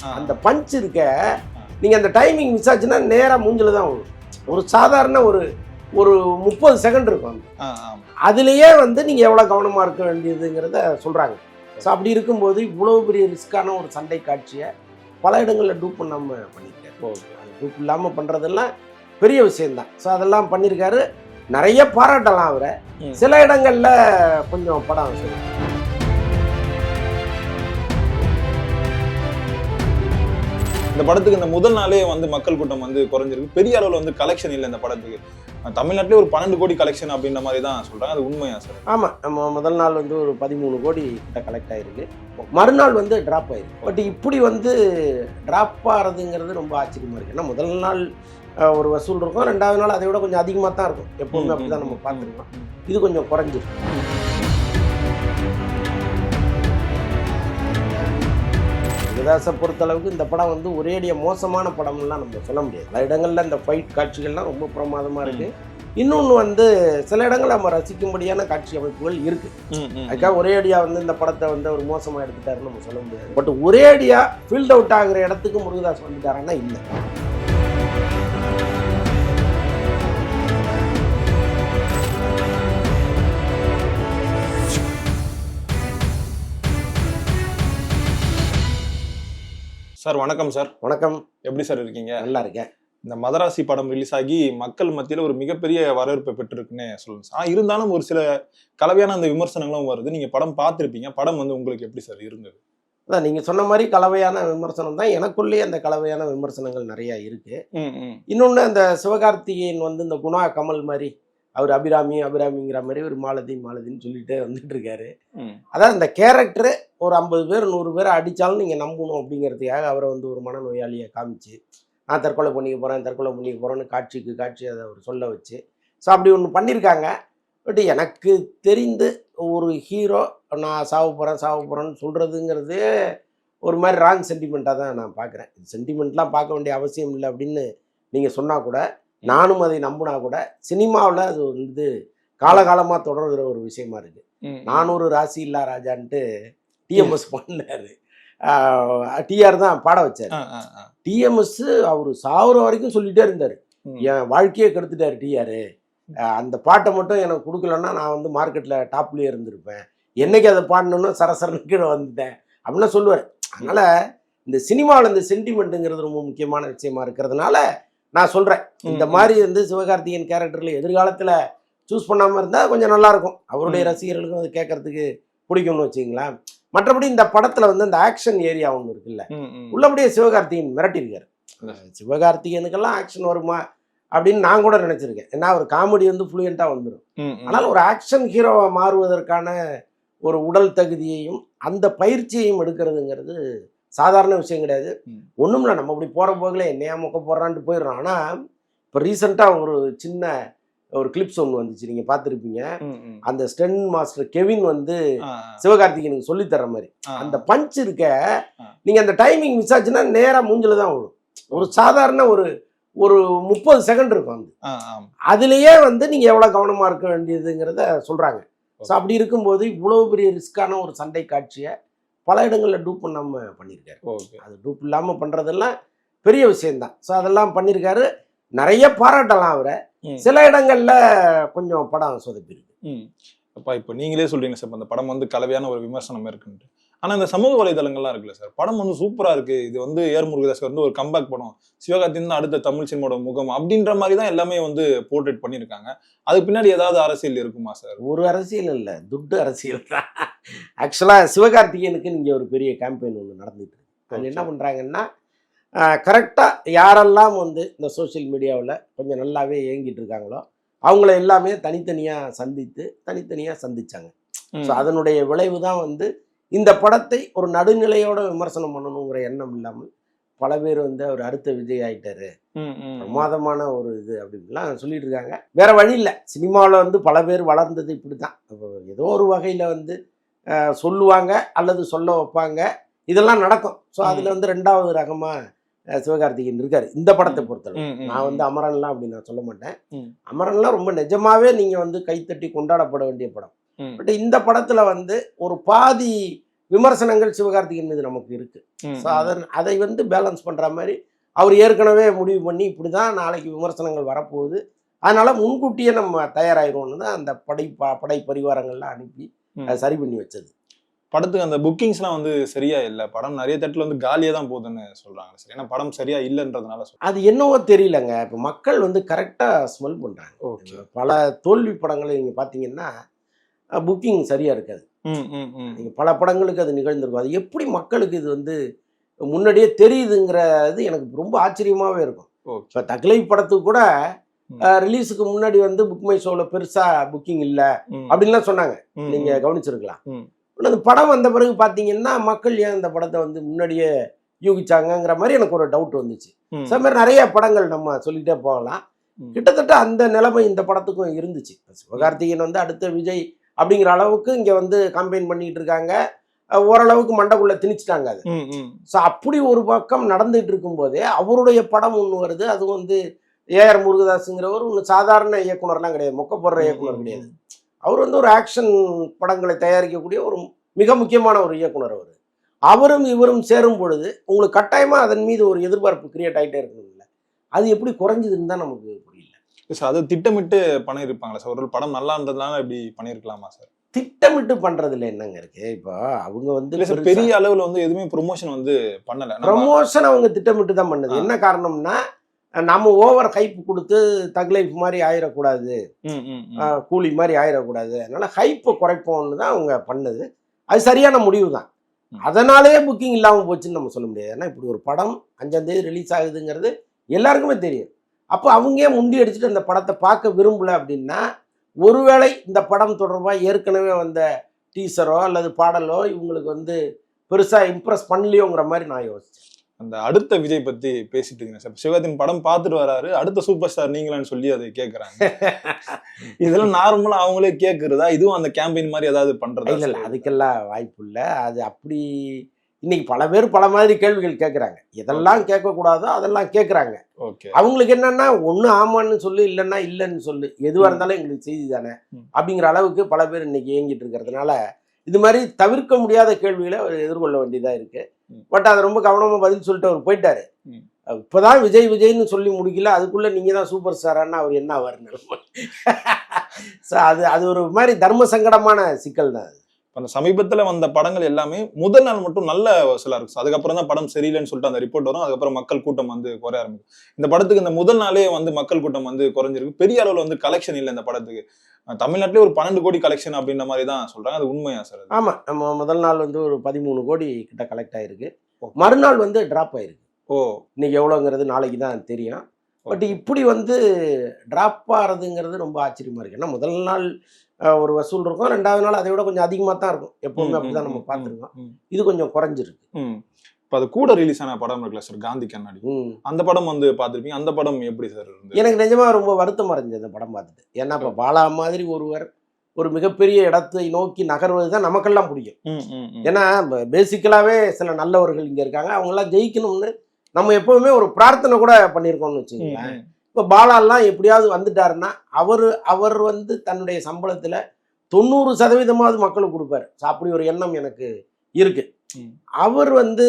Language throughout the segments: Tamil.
அந்த பஞ்ச் இருக்க நீங்கள் அந்த டைமிங் மிஸ் ஆச்சுன்னா நேராக மூஞ்சில் தான் வரும். ஒரு சாதாரண ஒரு 30 செகண்ட் இருக்கும். அதுலேயே வந்து நீங்கள் எவ்வளோ கவனமாக இருக்க வேண்டியதுங்கிறத சொல்கிறாங்க. ஸோ அப்படி இருக்கும்போது இவ்வளோ பெரிய ரிஸ்க்கான ஒரு சண்டை காட்சியை பல இடங்களில் டூப் பண்ணாமல் பண்ணியிருக்காரு. அது டூப் இல்லாமல் பண்ணுறதெல்லாம் பெரிய விஷயந்தான். ஸோ அதெல்லாம் பண்ணியிருக்காரு. நிறைய பாராட்டலாம் அவரை. சில இடங்களில் கொஞ்சம் படம் சரி. இந்த படத்துக்கு இந்த முதல் நாளே வந்து மக்கள் கூட்டம் வந்து குறைஞ்சிருக்கு. பெரிய அளவில் வந்து கலெக்ஷன் இல்லை இந்த படத்துக்கு. தமிழ்நாட்டிலே ஒரு 12 கோடி கலெக்ஷன் அப்படின்ற மாதிரி தான் சொல்றாங்க. அது உண்மையா சார்? ஆமாம், நம்ம முதல் நாள் வந்து ஒரு 13 கோடி கிட்ட கலெக்ட் ஆகிருக்கு. மறுநாள் வந்து ட்ராப் ஆயிருக்கு. பட் இப்படி வந்து ட்ராப் ஆகிறதுங்கிறது ரொம்ப ஆச்சரியமாக இருக்குது. ஏன்னா முதல் நாள் ஒரு வசூல் இருக்கும், 2வது நாள் அதை விட கொஞ்சம் அதிகமாக தான் இருக்கும். எப்போவுமே அப்படி தான் நம்ம பார்த்துருக்கோம். இது கொஞ்சம் குறைஞ்சிருக்கு. விதாசை பொறுத்தளவுக்கு இந்த படம் வந்து ஒரேடிய மோசமான படம்லாம் நம்ம சொல்ல முடியாது. பல இடங்களில் இந்த ஃபைட் காட்சிகள்லாம் ரொம்ப பிரமாதமாக இருக்குது. இன்னொன்று வந்து சில இடங்கள் நம்ம ரசிக்கும்படியான காட்சி அமைப்புகள் இருக்குது. அதுக்காக ஒரேடியாக வந்து இந்த படத்தை வந்து ஒரு மோசமாக எடுத்துட்டாருன்னு நம்ம சொல்ல முடியாது. பட் ஒரேடியாக ஃபீல்ட் அவுட் ஆகிற இடத்துக்கு முருகதாஸ் வந்துட்டாருன்னா இல்லை. சார் வணக்கம் சார். வணக்கம். எப்படி சார் இருக்கீங்க? நல்லா இருக்கேன். இந்த மதராசி படம் ரிலீஸ் ஆகி மக்கள் மத்தியில் ஒரு மிகப்பெரிய வரவேற்பை பெற்றிருக்குன்னு சொல்லுங்க சார். இருந்தாலும் ஒரு சில கலவையான அந்த விமர்சனங்களும் வருது. நீங்க படம் பார்த்துருப்பீங்க. படம் வந்து உங்களுக்கு எப்படி சார் இருந்தது? அதான் நீங்கள் சொன்ன மாதிரி கலவையான விமர்சனம் தான். எனக்குள்ளேயே அந்த கலவையான விமர்சனங்கள் நிறையா இருக்கு. இன்னொன்று அந்த சிவகார்த்திகேயன் வந்து இந்த குணா கமல் மாதிரி அவர் அபிராமிங்கிற மாதிரி ஒரு மாலதின்னு சொல்லிட்டு வந்துட்டு இருக்காரு. அதாவது இந்த கேரக்டரு ஒரு 50 பேர் 100 பேரை அடித்தாலும் நீங்கள் நம்பணும் அப்படிங்கிறதுக்காக அவரை வந்து ஒரு மனநோயாளியை காமிச்சு நான் தற்கொலை பண்ணிக்க போகிறேன்னு காட்சி அதை அவர் சொல்ல வச்சு ஸோ அப்படி ஒன்று பண்ணியிருக்காங்க. பட் எனக்கு தெரிந்து ஒரு ஹீரோ நான் சாவ போகிறேன்னு சொல்கிறதுங்கிறது ஒரு மாதிரி ராங் சென்டிமெண்ட்டாக தான் நான் பார்க்குறேன். சென்டிமெண்ட்லாம் பார்க்க வேண்டிய அவசியம் இல்லை அப்படின்னு நீங்கள் சொன்னால் கூட, நானும் அதை நம்பினா கூட, சினிமாவில் அது வந்து காலகாலமாக தொடர்கிற ஒரு விஷயமா இருக்குது. நான் ஒரு ராசி இல்லா ராஜான்ட்டு டிஎம்எஸ் பண்ணாரு. டிஆர் தான் பாட வச்சார். டிஎம்எஸ் அவர் சாகுற வரைக்கும் சொல்லிட்டே இருந்தார், என் வாழ்க்கையே கெடுத்துட்டார் டிஆர். அந்த பாட்டை மட்டும் எனக்கு கொடுக்கலன்னா நான் வந்து மார்க்கெட்டில் டாப்லேயே இருந்திருப்பேன், என்னைக்கு அதை பாடணுன்னு சரசரன்னு கீழே வந்துட்டேன் அப்படின்னு சொல்லுவார். அதனால் இந்த சினிமாவில் இந்த சென்டிமெண்ட்டுங்கிறது ரொம்ப முக்கியமான விஷயமா இருக்கிறதுனால நான் சொல்கிறேன், இந்த மாதிரி வந்து சிவகார்த்திகேயன் கேரக்டரில் எதிர்காலத்தில் சூஸ் பண்ணாமல் இருந்தால் கொஞ்சம் நல்லாயிருக்கும். அவருடைய ரசிகர்களுக்கும் அது கேட்கறதுக்கு பிடிக்கும்னு வச்சுங்களேன். மற்றபடி இந்த படத்தில் வந்து அந்த ஆக்ஷன் ஏரியா ஒன்று இருக்குல்ல, உள்ளபடியே சிவகார்த்திகேயன் மிரட்டியிருக்காரு. சிவகார்த்திகேயனுக்கெல்லாம் ஆக்ஷன் வருமா அப்படின்னு நான் கூட நினச்சிருக்கேன். ஏன்னா ஒரு காமெடி வந்து ஃப்ளூயண்ட்டாக வந்துடும். ஆனால் ஒரு ஆக்ஷன் ஹீரோவை மாறுவதற்கான ஒரு உடல் தகுதியையும் அந்த பயிற்சியையும் எடுக்கிறதுங்கிறது சாதாரண விஷயம் கிடையாது. ஒன்றும் இல்லை, நம்ம அப்படி போகிற போகல என்னையா மொக்க போடுறான்ட்டு போயிடுறோம். ஆனால் இப்போ ரீசெண்டாக ஒரு சின்ன ஒரு கிளிப்ஸ் ஒன்று வந்துச்சு, நீங்கள் பார்த்துருப்பீங்க. அந்த ஸ்டென் மாஸ்டர் கெவின் வந்து சிவகார்த்திகேயனுக்கு சொல்லித்தர மாதிரி அந்த பஞ்ச் இருக்க நீங்கள் அந்த டைமிங் மிஸ் ஆச்சுன்னா நேராக மூஞ்சில் தான் வரும். ஒரு சாதாரண ஒரு 30 செகண்ட் இருக்கும். அதுலேயே வந்து நீங்கள் எவ்வளோ கவனமாக இருக்க வேண்டியதுங்கிறத சொல்கிறாங்க. ஸோ அப்படி இருக்கும்போது இவ்வளோ பெரிய ரிஸ்க்கான ஒரு சண்டை காட்சியை பல இடங்களில் டூப் பண்ணாமல் பண்ணியிருக்காரு. அது டூப் இல்லாமல் பண்ணுறதெல்லாம் பெரிய விஷயந்தான். ஸோ அதெல்லாம் பண்ணியிருக்காரு. நிறைய பாராட்டலாம் அவரை. சில இடங்களில் கொஞ்சம் படம் சொதப்பிருக்கு. அப்பா இப்போ நீங்களே சொல்றீங்க சார், அந்த படம் வந்து கலவையான ஒரு விமர்சனம் இருக்குன்ட்டு. ஆனால் இந்த சமூக வலைதளங்கள்லாம் இருக்குல்ல சார், படம் வந்து சூப்பராக இருக்குது, இது வந்து ஏர் முருகதாஸ் வந்து ஒரு கம்பேக் படம், சிவகார்த்திகேயன் தான் அடுத்த தமிழ் சினிமாவோட முகம் அப்படின்ற மாதிரி தான் எல்லாமே வந்து போர்ட்ரேட் பண்ணியிருக்காங்க. அதுக்கு பின்னாடி ஏதாவது அரசியல் இருக்குமா சார்? ஒரு அரசியல் இல்லை, துட்டு அரசியல் தான். ஆக்சுவலாக சிவகார்த்திகேயனுக்கு நீங்கள் ஒரு பெரிய கேம்பெயின் ஒன்று நடந்துட்டு இருக்கு. அது என்ன பண்ணுறாங்கன்னா, கரெக்டாக யாரெல்லாம் வந்து இந்த சோஷியல் மீடியாவில் கொஞ்சம் நல்லாவே இயங்கிட்டு இருக்காங்களோ அவங்கள எல்லாமே தனித்தனியாக சந்திச்சாங்க. ஸோ அதனுடைய விளைவு தான் வந்து இந்த படத்தை ஒரு நடுநிலையோட விமர்சனம் பண்ணணுங்கிற எண்ணம் இல்லாமல் பல பேர் வந்து அவர் அடுத்த விஜய் ஆயிட்டாரு, பிரமாதமான ஒரு இது அப்படின்லாம் சொல்லிட்டு இருக்காங்க. வேற வழி இல்லை, சினிமாவில் வந்து பல பேர் வளர்ந்தது இப்படி தான். ஏதோ ஒரு வகையில் வந்து சொல்லுவாங்க அல்லது சொல்ல வைப்பாங்க, இதெல்லாம் நடக்கும். ஸோ அதில் வந்து 2வது ரகமாக சிவகார்த்திகேயன் இருக்காரு இந்த படத்தை பொறுத்தளவு. நான் வந்து அமரன்லாம் அப்படி நான் சொல்ல மாட்டேன். அமரன்லாம் ரொம்ப நிஜமாவே நீங்கள் வந்து கைத்தட்டி கொண்டாடப்பட வேண்டிய படம். பட் இந்த படத்தில் வந்து ஒரு பாதி விமர்சனங்கள் சிவகார்த்திகேயன் மீது நமக்கு இருக்கு. ஸோ அதை வந்து பேலன்ஸ் பண்ற மாதிரி அவர் ஏற்கனவே முடிவு பண்ணி இப்படிதான் நாளைக்கு விமர்சனங்கள் வரப்போகுது, அதனால முன்கூட்டியே நம்ம தயாராகிருவோம்னு தான் அந்த படை பரிவாரங்கள்லாம் அனுப்பி அதை சரி பண்ணி வச்சது. படத்துக்கு அந்த புக்கிங்ஸ்லாம் வந்து சரியா இல்லை, படம் நிறைய தேட்டர்ல வந்து காலியாக தான் போகுதுன்னு சொல்றாங்க சார். ஏன்னா படம் சரியா இல்லைன்றதுனால அது என்னவோ தெரியலங்க. இப்போ மக்கள் வந்து கரெக்டாக ஸ்மெல் பண்ணுறாங்க. ஓகே. பல தோல்வி படங்களை நீங்கள் பார்த்தீங்கன்னா புக்கிங் சரியா இருக்காது. நீங்கள் பல படங்களுக்கு அது நிகழ்ந்திருக்கும். அது எப்படி மக்களுக்கு இது வந்து முன்னாடியே தெரியுதுங்கிறது எனக்கு ரொம்ப ஆச்சரியமாகவே இருக்கும். இப்போ தக்லைஃப் படத்துக்கு கூட ரிலீஸுக்கு முன்னாடி வந்து புக் மை ஷோவில் பெருசாக புக்கிங் இல்லை அப்படின்லாம் சொன்னாங்க. நீங்கள் கவனிச்சிருக்கலாம். அந்த படம் வந்த பிறகு பார்த்தீங்கன்னா மக்கள் ஏன் இந்த படத்தை வந்து முன்னாடியே யூகிச்சாங்கங்கிற மாதிரி எனக்கு ஒரு டவுட் வந்துச்சு. ஸோ மாதிரி நிறைய படங்கள் நம்ம சொல்லிகிட்டே போகலாம். கிட்டத்தட்ட அந்த நிலைமை இந்த படத்துக்கும் இருந்துச்சு. சிவகார்த்திகேயன் வந்து அடுத்த விஜய் அப்படிங்கிற அளவுக்கு இங்கே வந்து கம்பெயின் பண்ணிட்டு இருக்காங்க. ஓரளவுக்கு மண்டக்குள்ள திணிச்சிட்டாங்க அது. ஸோ அப்படி ஒரு பக்கம் நடந்துட்டு இருக்கும்போதே அவருடைய படம் ஒன்று வருது. அது வந்து ஏஆர் முருகதாஸுங்கிறவர் ஒன்று சாதாரண இயக்குனர்லாம் கிடையாது, மொக்க போடுற இயக்குனர் கிடையாது. அவர் வந்து ஒரு ஆக்ஷன் படங்களை தயாரிக்கக்கூடிய ஒரு மிக முக்கியமான ஒரு இயக்குனர். அவரும் இவரும் சேரும் பொழுது உங்களுக்கு கட்டாயமாக அதன் மீது ஒரு எதிர்பார்ப்பு கிரியேட் ஆகிட்டே இருக்கணும்ல. அது எப்படி குறைஞ்சதுன்னு தான் நமக்கு புரியல சார். அது திட்டமிட்டு பண்ணியிருப்பாங்களா சார்? ஒரு படம் நல்லா இருந்ததுனால இப்படி பண்ணியிருக்கலாமா சார்? திட்டமிட்டு பண்றதுல என்னங்க இருக்கு? இப்போ அவங்க வந்து பெரிய அளவில் வந்து எதுவுமே ப்ரொமோஷன் வந்து பண்ணலை. ப்ரொமோஷன் அவங்க திட்டமிட்டு தான் பண்ணது. என்ன காரணம்னா நம்ம ஓவர் ஹைப் கொடுத்து தக்லைஃப் மாதிரி ஆயிடக்கூடாது, கூலி மாதிரி ஆயிடக்கூடாது, அதனால ஹைப்பை குறைப்போம்னு தான் அவங்க பண்ணது. அது சரியான முடிவு தான். அதனாலேயே புக்கிங் இல்லாமல் போச்சுன்னு நம்ம சொல்ல முடியாது. ஏன்னா இப்படி ஒரு படம் 5ஆம் தேதி ரிலீஸ் ஆகுதுங்கிறது எல்லாருக்குமே தெரியும். அப்போ அவங்க முண்டி அடிச்சுட்டு அந்த படத்தை பார்க்க விரும்பல அப்படின்னா, ஒருவேளை இந்த படம் தொடர்பாக ஏற்கனவே வந்த டீசரோ அல்லது பாடலோ இவங்களுக்கு வந்து பெருசாக இம்ப்ரெஸ் பண்ணலையோங்கிற மாதிரி நான் யோசிச்சேன். அந்த அடுத்த விஜய் பத்தி பேசிட்டு இருக்கீங்க சார். சிவகார்த்திகேயன் படம் பார்த்துட்டு வராரு, அடுத்த சூப்பர் ஸ்டார் நீங்களான்னு சொல்லி அதை கேட்கறாங்க. இதெல்லாம் நார்மலா அவங்களே கேட்கறதா? இதுவும் அந்த கேம்பெயின் மாதிரி ஏதாவது பண்றதா? இல்ல, அதுக்கெல்லாம் வாய்ப்பு இல்லை. அது அப்படி இன்னைக்கு பல பேர் பல மாதிரி கேள்விகள் கேட்கறாங்க. எதெல்லாம் கேட்கக்கூடாதோ அதெல்லாம் கேட்கறாங்க. அவங்களுக்கு என்னன்னா ஒண்ணு ஆமான்னு சொல்லு, இல்லைன்னா இல்லைன்னு சொல்லு, எதுவா இருந்தாலும் எங்களுக்கு செய்தி தானே அப்படிங்கிற அளவுக்கு பல பேர் இன்னைக்கு இயங்கிட்டு இருக்கிறதுனால இது மாதிரி தவிர்க்க முடியாத கேள்விகளை அவர் எதிர்கொள்ள வேண்டியதா இருக்கு. பட் அதை ரொம்ப கவனமா பதில் சொல்லிட்டு அவர் போயிட்டாரு. இப்பதான் விஜய்னு சொல்லி முடிக்கல, அதுக்குள்ள நீங்க தான் சூப்பர் ஸ்டாரான்னா அவர் என்ன வரணும்? அது ஒரு மாதிரி தர்ம சங்கடமான சிக்கல் தான். அந்த சமீபத்துல வந்த படங்கள் எல்லாமே முதல் நாள் மட்டும் நல்ல வசூலா இருக்கு. அதுக்கப்புறம் தான் படம் சரியில்லைன்னு சொல்லிட்டு அந்த ரிப்போர்ட் வரும். அதுக்கப்புறம் மக்கள் கூட்டம் வந்து குறைய ஆரம்பிக்கும். இந்த படத்துக்கு இந்த முதல் நாளே வந்து மக்கள் கூட்டம் வந்து குறைஞ்சிருக்கு. பெரிய அளவுல வந்து கலெக்ஷன் இல்லை இந்த படத்துக்கு. தமிழ்நாட்டிலே ஒரு 12 கோடி கலெக்ஷன் அப்படின்ற மாதிரி தான் சொல்றாங்க. அது உண்மையா சார்? ஆமா, நம்ம முதல் நாள் வந்து ஒரு 13 கோடி கிட்ட கலெக்ட் ஆயிருக்கு. மறுநாள் வந்து டிராப் ஆயிருக்கு. இன்னைக்கு எவ்வளோங்கிறது நாளைக்கு தான் தெரியும். பட் இப்படி வந்து டிராப் ஆகிறதுங்கிறது ரொம்ப ஆச்சரியமா இருக்கு. ஏன்னா முதல் நாள் ஒரு வசூல் இருக்கும், 2வது நாள் அதை விட கொஞ்சம் அதிகமாக தான் இருக்கும். எப்பவுமே அப்படிதான் நம்ம பார்த்துருக்கோம். இது கொஞ்சம் குறைஞ்சிருக்கு. இப்போ அது கூட ரிலீஸ் ஆன படம் இருக்குல்ல சார், காந்தி கண்ணாடி, அந்த படம் வந்து பார்த்துருப்பீங்க. அந்த படம் எப்படி சார் இருந்தது? எனக்கு நிஜமா ரொம்ப வருத்தம் அடைஞ்சது அந்த படம் பார்த்துட்டு. ஏன்னா இப்போ பாலா மாதிரி ஒருவர் ஒரு மிகப்பெரிய இடத்தை நோக்கி நகர்வது தான் நமக்கெல்லாம் பிடிக்கும். ஏன்னா பேசிக்கலாவே சில நல்லவர்கள் இங்கே இருக்காங்க, அவங்கெல்லாம் ஜெயிக்கணும்னு நம்ம எப்பவுமே ஒரு பிரார்த்தனை கூட பண்ணியிருக்கோம்னு வச்சுக்கோங்களேன். இப்போ பாலாலாம் எப்படியாவது வந்துட்டாருன்னா அவர் வந்து தன்னுடைய சம்பளத்தில் 90% மக்களுக்கு கொடுப்பாரு. அப்படி ஒரு எண்ணம் எனக்கு இருக்கு. அவர் வந்து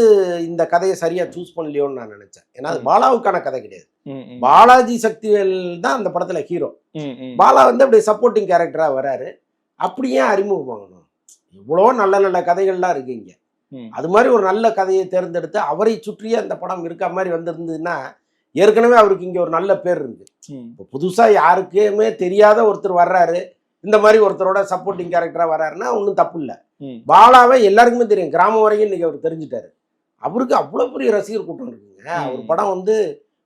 இந்த கதையை சரியா சூஸ் பண்ணலையோன்னு நான் நினைச்சேன். ஏன்னா அது பாலாவுக்கான கதை கிடையாது. பாலாஜி சக்திவேல் தான் அந்த படத்துல ஹீரோ. பாலா வந்து அப்படியே சப்போர்ட்டிங் கேரக்டரா வராரு. அப்படியே அறிமுகமாகணும். இவ்வளோ நல்ல நல்ல கதைகள்லாம் இருக்கு இங்க. அது மாதிரி ஒரு நல்ல கதையை தேர்ந்தெடுத்து அவரை சுற்றியே அந்த படம் இருக்க மாதிரி வந்திருந்ததுன்னா, ஏற்கனவே அவருக்கு இங்க ஒரு நல்ல பேர் இருக்கு. இப்போ புதுசா யாருக்குமே தெரியாத ஒருத்தர் வர்றாரு, இந்த மாதிரி ஒருத்தரோட சப்போர்ட்டிங் கேரக்டரா வர்றாருன்னா ஒன்றும் தப்பு இல்லை. பாலாவை எல்லாருக்குமே தெரியும், கிராமம் வரைக்கும் இன்னைக்கு அவர் தெரிஞ்சுட்டாரு. அவருக்கு அவ்வளவு பெரிய ரசிகர் கூட்டம் இருக்குங்க. அவர் படம் வந்து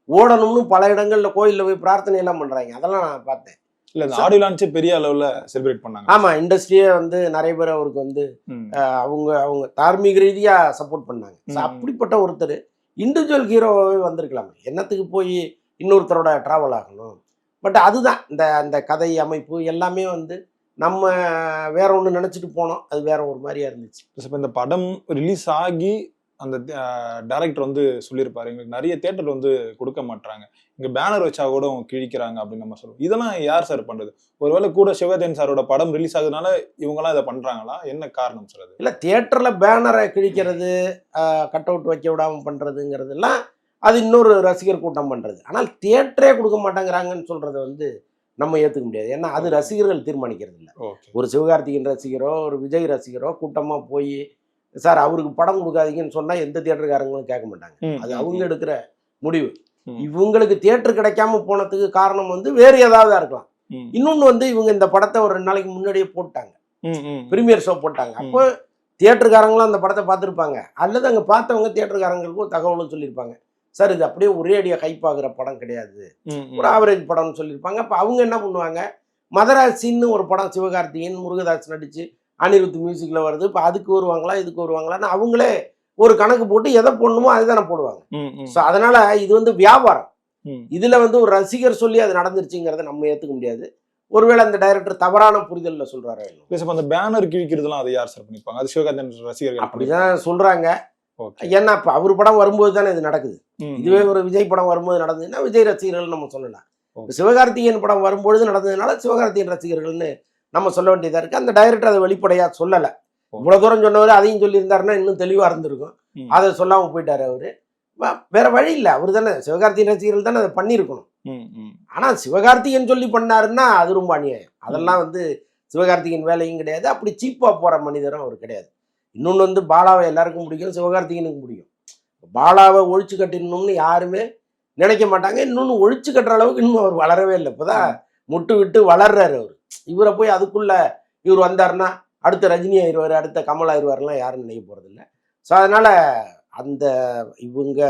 ஓடணும்னு பல இடங்கள்ல கோயில்ல போய் பிரார்த்தனை எல்லாம் பண்றாங்க. அதெல்லாம் நான் பார்த்தேன். இல்ல, ஆடியோ லான்ச் பெரிய அளவுல செலிப்ரேட் பண்ணாங்க. ஆமா, இண்டஸ்ட்ரியே வந்து நிறைய பேர் அவருக்கு வந்து அவங்க தார்மீக ரீதியா சப்போர்ட் பண்ணாங்க. அப்படிப்பட்ட ஒருத்தர் இண்டிவிஜுவல் ஹீரோவே வந்திருக்கலாமே, என்னத்துக்கு போய் இன்னொருத்தரோட டிராவல் ஆகணும்? பட் அதுதான் அந்த கதை அமைப்பு எல்லாமே வந்து நம்ம வேற ஒன்று நினைச்சிட்டு போனோம், அது வேற ஒரு மாதிரியா இருந்துச்சு. இப்போ இந்த படம் ரிலீஸ் ஆகி அந்த டைரக்டர் வந்து சொல்லியிருப்பாரு, எங்களுக்கு நிறைய தியேட்டர் வந்து கொடுக்க மாட்டாங்க, இங்க பேனர் வச்சா கூட கிழிக்கிறாங்க அப்படின்னு நம்ம சொல்லுவோம். இதெல்லாம் யார் சார் பண்றது? ஒருவேளை கூட சிவகார்த்திகேயன் சாரோட படம் ரிலீஸ் ஆகுதுனால இவங்கெல்லாம் இதை பண்றாங்களா? என்ன காரணம் சார் அது? இல்லை, தியேட்டர்ல பேனரை கிழிக்கிறது, கட் அவுட் வைக்க விடாம பண்றதுங்கிறதுலாம் அது இன்னொரு ரசிகர் கூட்டம் பண்றது. ஆனால் தியேட்டரே கொடுக்க மாட்டேங்கிறாங்கன்னு சொல்றதை வந்து நம்ம ஏற்றுக்க முடியாது. ஏன்னா அது ரசிகர்கள் தீர்மானிக்கிறது இல்லை. ஒரு சிவகார்த்திகேயன் ரசிகரோ ஒரு விஜய் ரசிகரோ கூட்டமாக போய் சார் அவருக்கு படம் கொடுக்காதீங்கன்னு சொன்னால் எந்த தியேட்டருக்காரங்களும் கேட்க மாட்டாங்க. அது அவங்க எடுக்கிற முடிவு. இவங்களுக்கு தியேட்டர் கிடைக்காம போனதுக்கு காரணம் வந்து வேறு ஏதாவது இருக்கலாம். இன்னொன்று வந்து இவங்க இந்த படத்தை ஒரு 2 நாளைக்கு முன்னாடியே போட்டாங்க, பிரீமியர் ஷோ போட்டாங்க. அப்போ தியேட்டருக்காரங்களும் அந்த படத்தை பார்த்துருப்பாங்க, அல்லது அங்கே பார்த்தவங்க தியேட்டருக்காரங்களுக்கும் தகவலும் சொல்லியிருப்பாங்க, சார் இது அப்படியே ஒரே அடியாக ஹைப் ஆகுற படம் கிடையாது, ஒரு ஆவரேஜ் படம்னு சொல்லியிருப்பாங்க. அப்போ அவங்க என்ன பண்ணுவாங்க, மதராசின்னு ஒரு படம் சிவகார்த்திகேயன் முருகதாஸ் நடிச்சு அனிருத் மியூசிக்ல வருது, இப்போ அதுக்கு வருவாங்களா இதுக்கு வருவாங்களான்னு அவங்களே ஒரு கணக்கு போட்டு எதை போடணுமோ அதுதானே போடுவாங்க. ஸோ அதனால இது வந்து வியாபாரம். இதுல வந்து ஒரு ரசிகர் சொல்லி அது நடந்துருச்சுங்கிறத நம்ம ஏற்றுக்க முடியாது. ஒருவேளை அந்த டைரக்டர் தவறான புரிதல்ல சொல்றாரு. அந்த பேனர் கிழிக்கிறதுலாம் அதை யார் சார் பண்ணிப்பாங்க? அது சிவகார்த்திகேயன் ரசிகர்கள் அப்படிதான் சொல்றாங்க. ஏன்னா இப்ப அவர் படம் வரும்போது தானே இது நடக்குது. இதுவே ஒரு விஜய் படம் வரும்போது நடந்ததுன்னா விஜய் ரசிகர்கள் நம்ம சொல்லலாம். சிவகார்த்திகேயன் படம் வரும்பொழுது நடந்ததுனால சிவகார்த்திகேயன் ரசிகர்கள்னு நம்ம சொல்ல வேண்டியதா இருக்கு. அந்த டைரக்டர் அதை வெளிப்படையா சொல்லலை. இவ்வளவு தூரம் சொன்னவர் அதையும் சொல்லியிருந்தாருன்னா இன்னும் தெளிவா இருந்திருக்கும். அதை சொல்லாம போயிட்டாரு அவரு. வேற வழி இல்லை, அவரு தானே சிவகார்த்திகேயன் ரசிகர்கள் தானே அதை பண்ணியிருக்கணும். ஆனா சிவகார்த்திகேயன் சொல்லி பண்ணாருன்னா அது ரொம்ப அநியாயம். அதெல்லாம் வந்து சிவகார்த்திகேயன் வேலையும் கிடையாது, அப்படி சீப்பா போற மனிதரும் அவர் கிடையாது. இன்னொன்று வந்து பாலாவை எல்லாருக்கும் பிடிக்கும், சிவகார்த்திகேயனுக்கு பிடிக்கும். பாலாவை ஒழிச்சு கட்டிடணும்னு யாருமே நினைக்க மாட்டாங்க. இன்னொன்று ஒழிச்சு கட்டுற அளவுக்கு இன்னும் அவர் வளரவே இல்லை. இப்போதான் முட்டு விட்டு வளர்றாரு அவர். இவரை போய் அதுக்குள்ள இவர் வந்தாருன்னா அடுத்த ரஜினி ஆயிடுவார், அடுத்த கமல் ஆயிடுவார்லாம் யாரும் நினைக்க போறது இல்லை. ஸோ அதனால அந்த இவங்க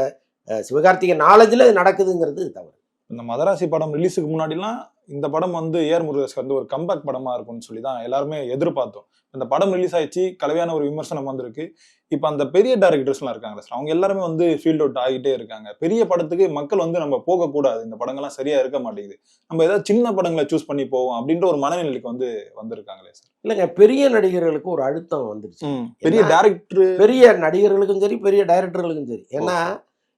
சிவகார்த்திகேயன் நாலேஜில் நடக்குதுங்கிறது தவறு. இந்த மதராசி படம் ரிலீஸுக்கு முன்னாடிலாம் இந்த படம் வந்து ஏஆர் முருகதாஸ்க்கு வந்து ஒரு கம்பேக் படமா இருக்கும்னு சொல்லி தான் எல்லாருமே எதிர்பார்த்தோம். இந்த படம் ரிலீஸ் ஆயிடுச்சு, கலவையான ஒரு விமர்சனம் வந்திருக்கு. இப்போ அந்த பெரிய டைரக்டர்ஸ்லாம் இருக்காங்க சார், அவங்க எல்லாருமே வந்து ஃபீல்ட் அவுட் ஆகிட்டே இருக்காங்க. பெரிய படத்துக்கு மக்கள் வந்து நம்ம போகக்கூடாது, இந்த படங்கள்லாம் சரியா இருக்க மாட்டேங்குது, நம்ம ஏதாவது சின்ன படங்களை சூஸ் பண்ணி போவோம் அப்படின்ற ஒரு மனநிலைக்கு வந்து வந்திருக்காங்களே சார். இல்லைங்க, பெரிய நடிகர்களுக்கு ஒரு அழுத்தம் வந்துருச்சு. பெரிய டைரக்டர், பெரிய நடிகர்களுக்கும் சரி பெரிய டைரக்டர்களுக்கும் சரி. ஏன்னா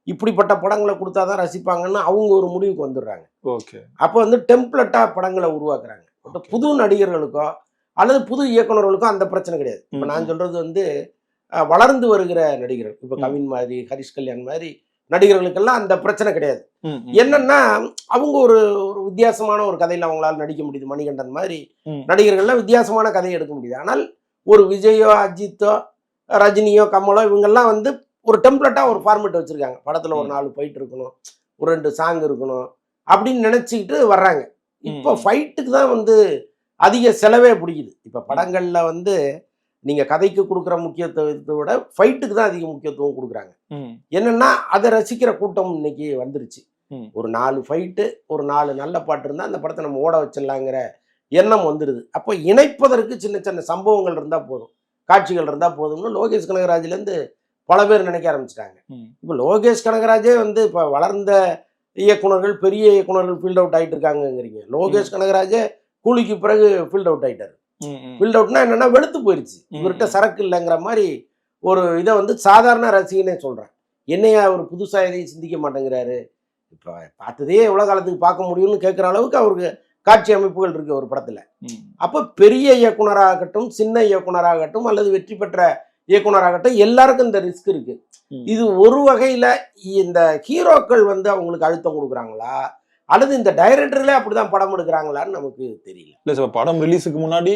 இப்படிப்பட்ட படங்களை கொடுத்தாதான் ரசிப்பாங்கன்னு அவங்க ஒரு முடிவுக்கு வந்துடுறாங்க. அப்போ வந்து டெம்ப்ளட்டா படங்களை உருவாக்குறாங்க. புது நடிகர்களுக்கோ அல்லது புது இயக்குநர்களுக்கோ அந்த பிரச்சனை கிடையாது. இப்போ நான் சொல்றது வந்து வளர்ந்து வருகிற நடிகர்கள், இப்போ கவின் மாதிரி ஹரிஷ் கல்யாண் மாதிரி நடிகர்களுக்கெல்லாம் அந்த பிரச்சனை கிடையாது. என்னன்னா அவங்க ஒரு வித்தியாசமான ஒரு கதையில அவங்களால நடிக்க முடியுது. மணிகண்டன் மாதிரி நடிகர்கள்லாம் வித்தியாசமான கதையை எடுக்க முடியுது. ஆனால் ஒரு விஜயோ அஜித்தோ ரஜினியோ கமலோ இவங்கெல்லாம் வந்து ஒரு டெம்ப்ளட்டா ஒரு ஃபார்மேட் வச்சிருக்காங்க. படத்துல ஒரு 4 ஃபைட் இருக்கணும், ஒரு 2 சாங் இருக்கணும் அப்படின்னு நினைச்சுக்கிட்டு வர்றாங்க. இப்போ ஃபைட்டுக்கு தான் வந்து அதிக செலவே பிடிக்குது. இப்போ படங்கள்ல வந்து நீங்க கதைக்கு கொடுக்குற முக்கியத்துவத்தை விட ஃபைட்டுக்கு தான் அதிக முக்கியத்துவம் கொடுக்குறாங்க. என்னன்னா அதை ரசிக்கிற கூட்டம் இன்னைக்கு வந்துருச்சு. ஒரு 4 ஃபைட்டு, ஒரு 4 நல்ல பாட்டு இருந்தா அந்த படத்தை நம்ம ஓட வச்சிடலாங்கிற எண்ணம் வந்துடுது. அப்போ இணைப்பதற்கு சின்ன சின்ன சம்பவங்கள் இருந்தா போதும், காட்சிகள் இருந்தா போதும்னு லோகேஷ் கனகராஜ்லேருந்து பல பேர் நினைக்க ஆரம்பிச்சிட்டாங்க. இப்போ லோகேஷ் கனகராஜே வந்து இப்போ வளர்ந்த இயக்குனர்கள், பெரிய இயக்குனர்கள் ஃபீல்ட் அவுட் ஆகிட்டு இருக்காங்கிறீங்க. லோகேஷ் கனகராஜே கூலிக்கு பிறகு ஃபீல்ட் அவுட் ஆகிட்டாரு. ஃபீல்ட் அவுட்னா என்னன்னா வெளுத்து போயிடுச்சு, இவர்கிட்ட சரக்கு இல்லைங்கிற மாதிரி ஒரு இதை வந்து சாதாரண ரசிகனே சொல்கிறேன். என்னையா அவர் புதுசாக எதையும் சிந்திக்க மாட்டேங்கிறாரு, இப்போ பார்த்ததே எவ்வளோ காலத்துக்கு பார்க்க முடியும்னு கேட்குற அளவுக்கு அவருக்கு காட்சி அமைப்புகள் இருக்கு ஒரு படத்தில். அப்போ பெரிய இயக்குனராகட்டும், சின்ன இயக்குனராகட்டும், அல்லது வெற்றி பெற்ற இயக்குனராகட்டும், எல்லாருக்கும் இந்த ரிஸ்க் இருக்கு. இது ஒரு வகையில இந்த ஹீரோக்கள் வந்து அவங்களுக்கு அழுத்தம் கொடுக்குறாங்களா அல்லது இந்த டைரக்டர்களே அப்படிதான் படம் எடுக்கிறாங்களான்னு நமக்கு தெரியல. இல்ல சார், படம் ரிலீஸுக்கு முன்னாடி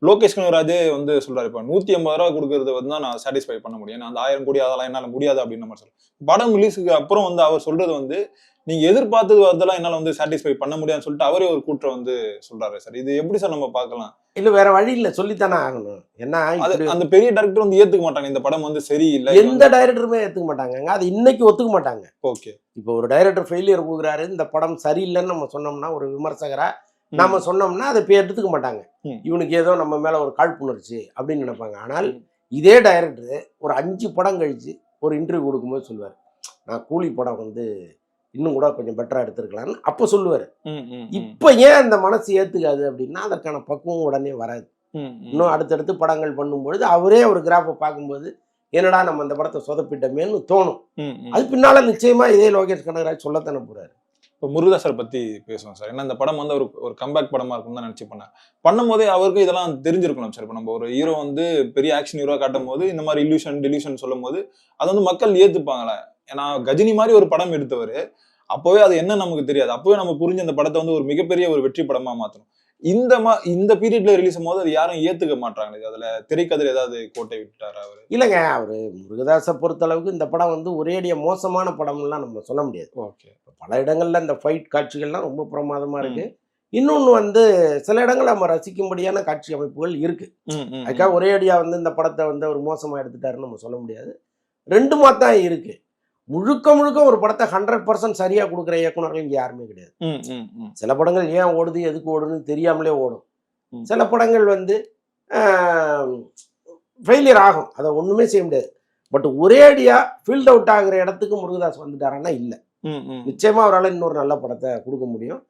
லோகேஷ் கனகராஜே வந்து சொல்றாரு, இப்ப 150 ரூபா கொடுக்கறது வந்து தான் நான் சாட்டிஸ்ஃபை பண்ண முடியும், அந்த 1000 கோடி அதெல்லாம் என்னால முடியாது அப்படின்னு நம்ம சொல்றோம். படம் ரிலீஸுக்கு அப்புறம் வந்து அவர் சொல்றது வந்து நீங்க எதிர்பார்த்தது அதெல்லாம் என்னால வந்து சாட்டிஸ்ஃபை பண்ண முடியாதுன்னு சொல்லிட்டு அவரே ஒரு கூற்றம் வந்து சொல்றாரு சார். இது எப்படி சார் நம்ம பார்க்கலாம்? இல்ல வேற வழி இல்ல, சொல்லித்தானே ஆகணும். ஏன்னா அந்த பெரிய டைரக்டர் வந்து ஏத்துக்க மாட்டாங்க, இந்த படம் வந்து சரியில்லை, எந்த டைரக்டருமே ஏத்துக்க மாட்டாங்க. அது இன்னைக்கு ஒத்துக்க மாட்டாங்க. ஓகே, இப்போ ஒரு டைரக்டர் ஃபெயிலியர் கொடுக்குறாரு, இந்த படம் சரியில்லைன்னு நம்ம சொன்னோம்னா, ஒரு விமர்சகரா நாம சொன்னோம்னா அதை எடுத்துக்க மாட்டாங்க. இவனுக்கு ஏதோ நம்ம மேல ஒரு காழ்ப்புணர்ச்சி அப்படின்னு நினைப்பாங்க. ஆனால் இதே டைரக்டர் ஒரு 5 படம் கழிச்சு ஒரு இன்டர்வியூ கொடுக்கும்போது சொல்லுவார், நான் கூலி படம் வந்து இன்னும் கூட கொஞ்சம் பெட்டரா எடுத்திருக்கலாம்னு அப்ப சொல்லுவாரு. இப்ப ஏன் அந்த மனசு ஏத்துக்காது அப்படின்னா அதற்கான பக்குவம் உடனே வராது. இன்னும் அடுத்தடுத்து படங்கள் பண்ணும்பொழுது அவரே ஒரு கிராஃபை பார்க்கும்போது என்னடா நம்ம அந்த படத்தை சொதப்பிட்டோமேன்னு தோணும். ம், ம். அது பின்னால நிச்சயமா இதே லோகேஷ் கனகராஜ் சொல்லத்தானே போறாரு. இப்போ முருகதாசர் பத்தி பேசுவோம் சார். ஏன்னா இந்த படம் வந்து ஒரு கம்பேக் படமா இருக்கும் தான் நினைச்சு பண்ணேன். பண்ணும்போதே அவருக்கு இதெல்லாம் தெரிஞ்சிருக்கணும் சார். இப்போ நம்ம ஒரு ஹீரோ வந்து பெரிய ஆக்ஷன் ஹீரோ காட்டும் போது இந்த மாதிரி இல்யூஷன் டெலியூஷன் சொல்லும் போது அதை வந்து மக்கள் ஏத்துப்பாங்களே. ஏன்னா கஜினி மாதிரி ஒரு படம் எடுத்தவர் அப்பவே அது என்ன நமக்கு தெரியாது. அப்பவே நம்ம புரிஞ்ச அந்த படத்தை வந்து ஒரு மிகப்பெரிய ஒரு வெற்றி படமா மாத்தணும். இந்த பீரியட்ல ரிலீஸ் போது அது யாரும் ஏத்துக்க மாட்டாங்க. அதுல திரைக்கதையில ஏதாவது கோட்டை விட்டாரா அவரு? இல்லைங்க, அவரு முருகதாஸை பொறுத்த அளவுக்கு இந்த படம் வந்து ஒரேடிய மோசமான படம்லாம் நம்ம சொல்ல முடியாது. ஓகே. பல இடங்கள்ல இந்த ஃபைட் காட்சிகள்லாம் ரொம்ப பிரமாதமா இருக்கு. இன்னொன்னு வந்து சில இடங்கள் நம்ம ரசிக்கும்படியான காட்சி அமைப்புகள் இருக்கு. அதுக்காக ஒரேடியா வந்து இந்த படத்தை வந்து ஒரு மோசமா எடுத்துட்டாருன்னு நம்ம சொல்ல முடியாது. ரெண்டுமா தான் இருக்கு. முழுக்க முழுக்க ஒரு படத்தை 100% சரியா கொடுக்குற இயக்குனர்கள் இங்க யாருமே கிடையாது. சில படங்கள் ஏன் ஓடுது எதுக்கு ஓடுன்னு தெரியாமலே ஓடும். சில படங்கள் வந்து ஃபெயிலியர் ஆகும், அதை ஒண்ணுமே செய்ய முடியாது. பட் ஒரேடியா ஃபீல்ட் அவுட் ஆகுற இடத்துக்கு முருகதாஸ் வந்துட்டாருன்னா இல்லை. நிச்சயமா அவரால் இன்னொரு நல்ல படத்தை கொடுக்க முடியும்.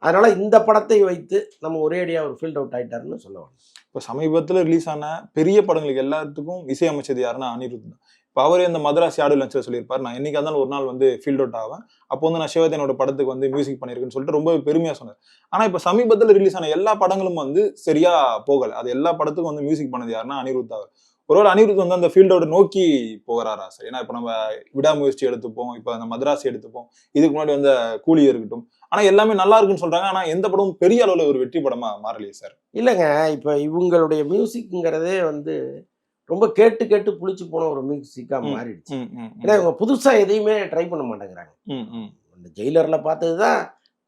அதனால இந்த படத்தை வைத்து நம்ம ஒரேடியா ஒரு ஃபீல்ட் அவுட் ஆயிட்டாருன்னு சொல்லுவாங்க. இப்போ சமீபத்தில் ரிலீஸ் ஆன பெரிய படங்களுக்கு எல்லாத்துக்கும் இசையமைச்சது யாருன்னா அனிருத் தான். இப்போ அவரே இந்த மதராசி ஆடியோ லான்ச்சில் சொல்லியிருப்பார், நான் என்னைக்கா இருந்தாலும் ஒரு நாள் வந்து ஃபீல்ட் அவுட் ஆவேன், அப்போ வந்து நான் சிவகார்த்திகேயனோட படத்துக்கு வந்து மியூசிக் பண்ணியிருக்கேன்னு சொல்லிட்டு ரொம்ப பெருமையாக சொன்னார். ஆனால் இப்போ சமீபத்தில் ரிலீஸ் ஆன எல்லா படங்களும் வந்து சரியா போகலை. அது எல்லா படத்துக்கும் வந்து மியூசிக் பண்ணது யாருன்னா அனிருத் அவர். ஒருவேளை அனிருத் வந்து அந்த ஃபீல்ட் அவுட் நோக்கி போகிறாரா சார்? ஏன்னா இப்போ நம்ம விடாமுயற்சி எடுத்துப்போம், இப்போ அந்த மதராசி எடுத்துப்போம், இதுக்கு முன்னாடி வந்து கூலி இருக்கட்டும், ஆனால் எல்லாமே நல்லா இருக்குன்னு சொல்றாங்க. ஆனால் எந்த படமும் பெரிய அளவில் ஒரு வெற்றி படமா மாறலையே சார். இல்லைங்க, இப்போ இவங்களுடைய மியூசிக்ங்கிறதே வந்து ரொம்ப கேட்டு கேட்டு புளிச்சு போன ஒரு மியூசிக்கா மாறிடுச்சு. ஏன்னா இவங்க புதுசா எதையுமே ட்ரை பண்ண மாட்டேங்கிறாங்க. இந்த ஜெயிலர்ல பார்த்ததுதான்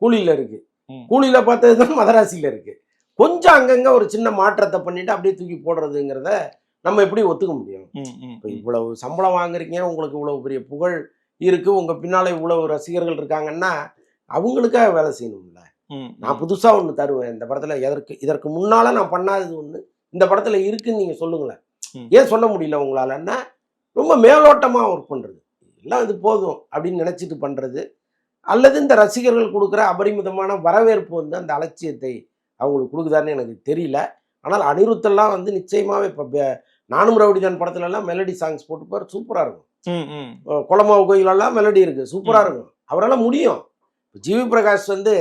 கூலியில இருக்கு, கூலியில பார்த்ததுதான் மதராசியில இருக்கு. கொஞ்சம் அங்கங்க ஒரு சின்ன மாற்றத்தை பண்ணிட்டு அப்படியே தூக்கி போடுறதுங்கிறத நம்ம எப்படி ஒத்துக்க முடியும்? இப்போ இவ்வளவு சம்பளம் வாங்குறீங்க, உங்களுக்கு இவ்வளவு பெரிய புகழ் இருக்கு, உங்க பின்னால இவ்வளவு ரசிகர்கள் இருக்காங்கன்னா அவங்களுக்காக வேலை செய்யணும்ல. நான் புதுசா ஒண்ணு தருவேன் இந்த படத்துல, இதற்கு முன்னால நான் பண்ணாதது ஒண்ணு இந்த படத்துல இருக்குன்னு நீங்க சொல்லுங்களேன். ஏன் சொல்ல முடியல உங்களாலன்னா, ரொம்ப மேலோட்டமா ஒர்க் பண்றது, எல்லாம் இது போதும் அப்படின்னு நினைச்சிட்டு பண்றது, அல்லது இந்த ரசிகர்கள் கொடுக்குற அபரிமிதமான வரவேற்பு வந்து அந்த அலட்சியத்தை அவங்களுக்கு கொடுக்குதான்னு எனக்கு தெரியல. ஆனால் அனிருத்தெல்லாம் வந்து நிச்சயமாவே இப்போ நானும் ரவுடிதான் படத்துல எல்லாம் மெலடி சாங்ஸ் போட்டுப்பார், சூப்பரா இருக்கும். குளமாவு கோயிலெல்லாம் மெலடி இருக்கு, சூப்பரா இருக்கும். அவரால் முடியும். ஜிவி பிரகாஷ் வந்து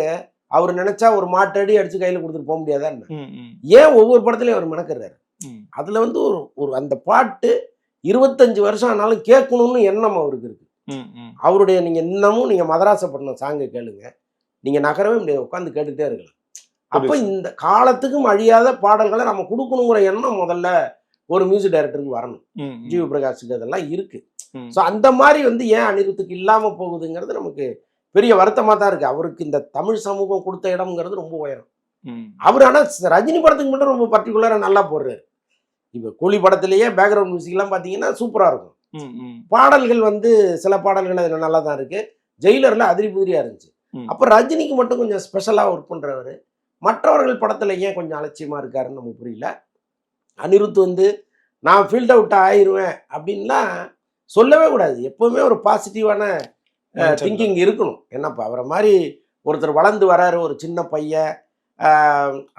அவர் நினைச்சா ஒரு மாட்டடி அடிச்சு கையில கொடுத்துட்டு போக முடியாதா? ஏன் ஒவ்வொரு படத்துலயும் அவர் மெனக்கிறாரு. அதுல வந்து ஒரு அந்த பாட்டு 25 வருஷம் ஆனாலும் கேட்கணும்னு எண்ணம் அவருக்கு இருக்கு. அவருடைய நீங்க இன்னமும் நீங்க மதராசப்பட்டினம் சாங்கை கேளுங்க, நீங்க நகரவே முடியாது, உட்காந்து கேட்டுட்டே இருக்கலாம். அப்ப இந்த காலத்துக்கும் அழியாத பாடல்களை நம்ம கொடுக்கணுங்கிற எண்ணம் முதல்ல ஒரு மியூசிக் டைரக்டருக்கு வரணும். ஜிவி பிரகாஷுக்கு அதெல்லாம் இருக்கு. ஸோ அந்த மாதிரி வந்து ஏன் அனிருத்துக்கு இல்லாம போகுதுங்கிறது நமக்கு பெரிய வருத்தமா தான் இருக்கு. அவருக்கு இந்த தமிழ் சமூகம் கொடுத்த இடம்ங்கிறது ரொம்ப உயரம். அவர் ஆனா ரஜினி படத்துக்கு மட்டும் ரொம்ப பர்டிகுலரா நல்லா போடுறாரு. இப்ப கூலி படத்திலேயே பேக்ரவுண்ட் மியூசிக் எல்லாம் பாத்தீங்கன்னா சூப்பரா இருக்கும். பாடல்கள் வந்து சில பாடல்கள் அதுல நல்லா தான் இருக்கு. ஜெயிலர்ல அதிரி புதிரியா இருந்துச்சு. அப்ப ரஜினிக்கு மட்டும் கொஞ்சம் ஸ்பெஷலா ஒர்க் பண்றவரு, மற்றவர்கள் படத்துல ஏன் கொஞ்சம் அலட்சியமா இருக்காருன்னு நமக்கு புரியல. அனிருத் வந்து நான் ஃபீல்ட் அவுட் ஆயிடுவேன் அப்படின்லாம் சொல்லவே கூடாது. எப்பவுமே ஒரு பாசிட்டிவான திங்கிங் இருக்கணும். என்னப்பா அவரை மாதிரி ஒருத்தர் வளர்ந்து வராரு, ஒரு சின்ன பையன்,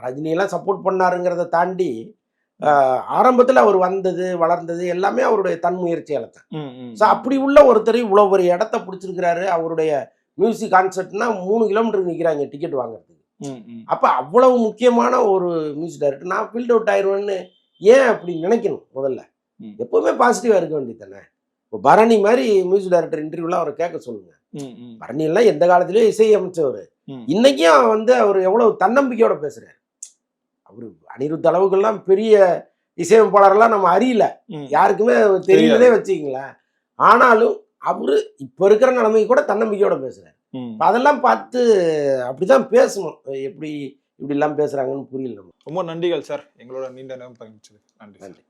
ரஜினியெல்லாம் சப்போர்ட் பண்ணாருங்கிறத தாண்டி ஆரம்பத்தில் அவர் வந்தது வளர்ந்தது எல்லாமே அவருடைய தன்முயற்சியால தான். ஸோ அப்படி உள்ள ஒருத்தர் இவ்வளோ ஒரு இடத்த பிடிச்சிருக்கிறாரு. அவருடைய மியூசிக் கான்சர்ட்னா 3 கிலோமீட்டருக்கு நிற்கிறாங்க டிக்கெட் வாங்குறதுக்கு. அப்போ அவ்வளவு முக்கியமான ஒரு மியூசிக் டைரக்டர் நான் ஃபீல்ட் அவுட் ஆயிடுவேன்னு ஏன் அப்படி நினைக்கணும்? முதல்ல எப்பவுமே பாசிட்டிவா இருக்க வேண்டியது தானே. இப்போ பரணி மாதிரி மியூசிக் டைரக்டர் இன்டர்வியூலாம் அவரை கேட்க சொல்லுங்க. பரணி எல்லாம் எந்த காலத்திலயும் இசை அமைச்சவர், இன்னைக்கும் வந்து அவர் எவ்வளவு தன்னம்பிக்கையோட பேசுறாரு. அவரு அனிருத் அளவுக்கெல்லாம் பெரிய இசையமைப்பாளர்லாம் நம்ம அறியல, யாருக்குமே தெரியலதே வச்சுக்கங்களேன். ஆனாலும் அவரு இப்ப இருக்கிற நிலைமைக்கு கூட தன்னம்பிக்கையோட பேசுறாரு. அதெல்லாம் பார்த்து அப்படிதான் பேசணும். எப்படி இப்படி எல்லாம் பேசுறாங்கன்னு புரியல. நம்ம ரொம்ப நன்றிகள் சார், எங்களோட நீண்ட நேரம் பயணிச்சது. நன்றி.